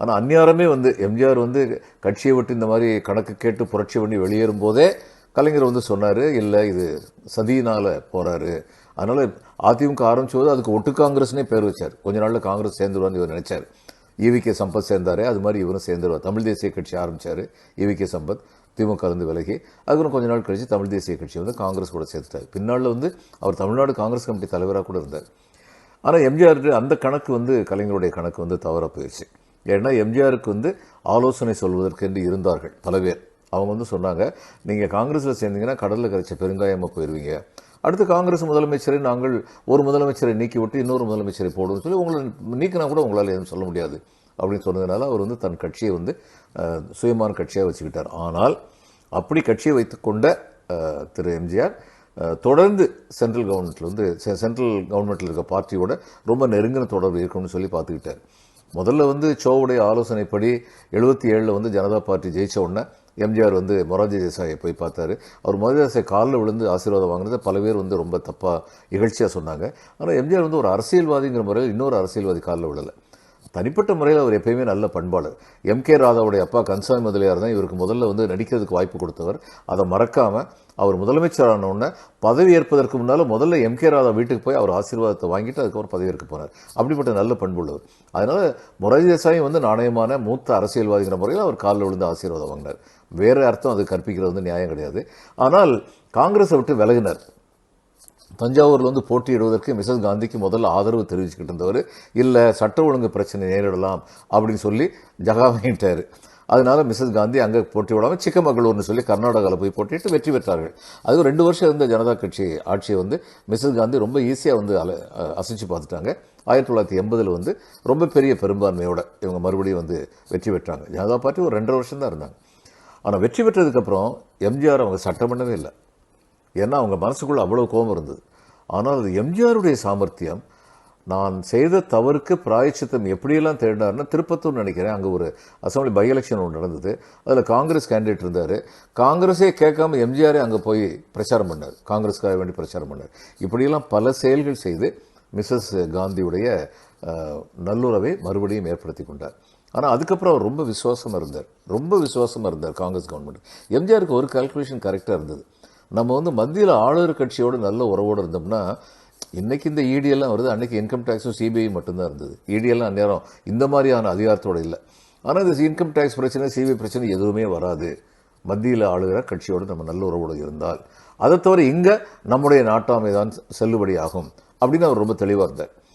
ஆனால் அந்நியாரமே வந்து எம்ஜிஆர் வந்து கட்சியை விட்டு இந்த மாதிரி கணக்கு கேட்டு புரட்சி பண்ணி வெளியேறும் போதே கலைஞர் வந்து சொன்னார், இல்லை இது சதியினால் போகிறாரு, அதனால் அதிமுக ஆரம்பிச்சபோது அதுக்கு ஒட்டு காங்கிரஸ்னே பேர் வச்சார். கொஞ்ச நாளில் காங்கிரஸ் சேர்ந்துருவான்னு இவர் நினைச்சார். ஈவிகே சம்பத் சேர்ந்தார், அது மாதிரி இவரும் சேர்ந்துருவார். தமிழ் தேசிய கட்சி ஆரம்பித்தார் ஈவிகே சம்பத், திமுக இருந்து விலகி. அதுக்கப்புறம் கொஞ்ச நாள் கழிச்சு தமிழ் தேசிய கட்சி வந்து காங்கிரஸ் கூட சேர்த்துட்டார். பின்னாளில் வந்து அவர் தமிழ்நாடு காங்கிரஸ் கமிட்டி தலைவராக கூட இருந்தார். ஆனால் எம்ஜிஆர் அந்த கணக்கு வந்து கலைஞருடைய கணக்கு வந்து தவறாக போயிடுச்சு. ஏன்னா எம்ஜிஆருக்கு வந்து ஆலோசனை சொல்வதற்கு என்று இருந்தார்கள் பல பேர். அவங்க வந்து சொன்னாங்க, நீங்கள் காங்கிரஸில் சேர்ந்தீங்கன்னா கடலில் கரைச்ச பெருங்காயமாக போயிடுவீங்க, அடுத்து காங்கிரஸ் முதலமைச்சரை நாங்கள் ஒரு முதலமைச்சரை நீக்கி விட்டு இன்னொரு முதலமைச்சரை போடுவோம்னு சொல்லி உங்களை நீக்கினா கூட உங்களால் எதுவும் சொல்ல முடியாது அப்படின்னு சொன்னதுனால அவர் வந்து தன் கட்சியை வந்து சுயமான கட்சியாக வச்சுக்கிட்டார். ஆனால் அப்படி கட்சியை வைத்துக்கொண்ட திரு எம்ஜிஆர் தொடர்ந்து சென்ட்ரல் கவர்மெண்ட்டில் இருக்க பார்ட்டியோட ரொம்ப நெருங்கின தொடர்பு இருக்கணும்னு சொல்லி பார்த்துக்கிட்டார். முதல்ல வந்து சோவுடைய ஆலோசனைப்படி 77 வந்து ஜனதா பார்ட்டி ஜெயிச்ச உடனே எம்ஜிஆர் வந்து மொரார்ஜி தேசாயை போய் பார்த்தாரு. அவர் மொரார்ஜி தேசாய் காலில் விழுந்து ஆசீர்வாதம் வாங்கினதை பல பேர் வந்து ரொம்ப தப்பாக இகழ்ச்சியாக சொன்னாங்க. ஆனால் எம்ஜிஆர் வந்து ஒரு அரசியல்வாதிங்கிற முறையில் இன்னொரு அரசியல்வாதி காலில் விழலை. தனிப்பட்ட முறையில் அவர் எப்பயுமே நல்ல பண்பாளர். எம்கே ராதாவுடைய அப்பா கன்சாமி முதலியார் தான் இவருக்கு முதல்ல வந்து நடிக்கிறதுக்கு வாய்ப்பு கொடுத்தவர். அதை மறக்காமல் அவர் முதலமைச்சரான உடனே பதவி ஏற்பதற்கு முன்னால் முதல்ல எம்கே ராதா வீட்டுக்கு போய் அவர் ஆசீர்வாதத்தை வாங்கிட்டு அதுக்கப்புறம் பதவியேற்க போனார். அப்படிப்பட்ட நல்ல பண்புள்ளவர். அதனால் மொரார்ஜி தேசாயும் வந்து நாணயமான மூத்த அரசியல்வாதிங்கிற முறையில் அவர் காலில் விழுந்து ஆசீர்வாதம் வாங்கினார். வேறு அர்த்தம் அது கற்பிக்கிறது வந்து நியாயம் கிடையாது. ஆனால் காங்கிரஸை விட்டு விலகினார். தஞ்சாவூரில் வந்து போட்டியிடுவதற்கு மிஸ்ஸஸ் காந்திக்கு முதல்ல ஆதரவு தெரிவிச்சுக்கிட்டு இருந்தவர், இல்லை சட்ட ஒழுங்கு பிரச்சனை நேரிடலாம் அப்படின்னு சொல்லி ஜகாவாங்கிட்டார். அதனால மிஸ்ஸஸ் காந்தி அங்கே போட்டி விடாமல் சிக்கமகளூர்னு சொல்லி கர்நாடகாவில் போய் போட்டிட்டு வெற்றி பெற்றார்கள். அது 2 வருஷம் இருந்த ஜனதா கட்சி ஆட்சியை வந்து மிஸ்ஸஸ் காந்தி ரொம்ப ஈஸியாக வந்து அசைச்சு பார்த்துட்டாங்க. 1980 வந்து ரொம்ப பெரிய பெரும்பான்மையோட இவங்க மறுபடியும் வந்து வெற்றி பெற்றாங்க. ஜனதா பார்ட்டி ஒரு 2.5 வருஷம் தான் இருந்தாங்க. ஆனால் வெற்றி பெற்றதுக்கப்புறம் எம்ஜிஆர் அவங்க சட்டம் பண்ணவே இல்லை. ஏன்னா அவங்க மனசுக்குள்ளே அவ்வளோ கோபம் இருந்தது. ஆனால் அது எம்ஜிஆருடைய சாமர்த்தியம். நான் செய்த தவறுக்கு பிராயச்சித்தம் எப்படியெல்லாம் தேடினார்னா, திருப்பத்தூர் நினைக்கிறேன், அங்கே ஒரு அசம்பிளி பை எலெக்ஷன் ஒன்று நடந்தது. அதில் காங்கிரஸ் கேண்டிடேட் இருந்தார். காங்கிரஸே கேட்காம எம்ஜிஆரே அங்கே போய் பிரச்சாரம் பண்ணார், காங்கிரஸுக்காக வேண்டி பிரச்சாரம் பண்ணார். இப்படியெல்லாம் பல செயல்கள் செய்து மிஸ்ஸஸ் காந்தியுடைய நல்லுறவை மறுபடியும் ஏற்படுத்தி கொண்டார். ஆனால் அதுக்கப்புறம் அவர் ரொம்ப விசுவாசமாக இருந்தார் காங்கிரஸ் கவர்மெண்ட். எம்ஜிஆருக்கு ஒரு கால்குலேஷன் கரெக்டாக இருந்தது. நம்ம வந்து மத்தியில் ஆளுநர் கட்சியோடு நல்ல உறவோடு இருந்தோம்னா, இன்றைக்கி இந்த இடியெல்லாம் வருது, அன்றைக்கி இன்கம் டேக்ஸும் சிபிஐ மட்டும்தான் இருந்தது. இடியெல்லாம் அந்நேரம் இந்த மாதிரியான அதிகாரத்தோடு இல்லை. ஆனால் இந்த இன்கம் டேக்ஸ் பிரச்சனை, சிபிஐ பிரச்சனை எதுவுமே வராது மத்தியில் ஆளுகிற கட்சியோடு நம்ம நல்ல உறவோடு இருந்தால். அதை தவிர இங்கே நம்முடைய நாட்டாமை தான் செல்லுபடி ஆகும் அப்படின்னு அவர் ரொம்ப தெளிவாக இருந்தார்.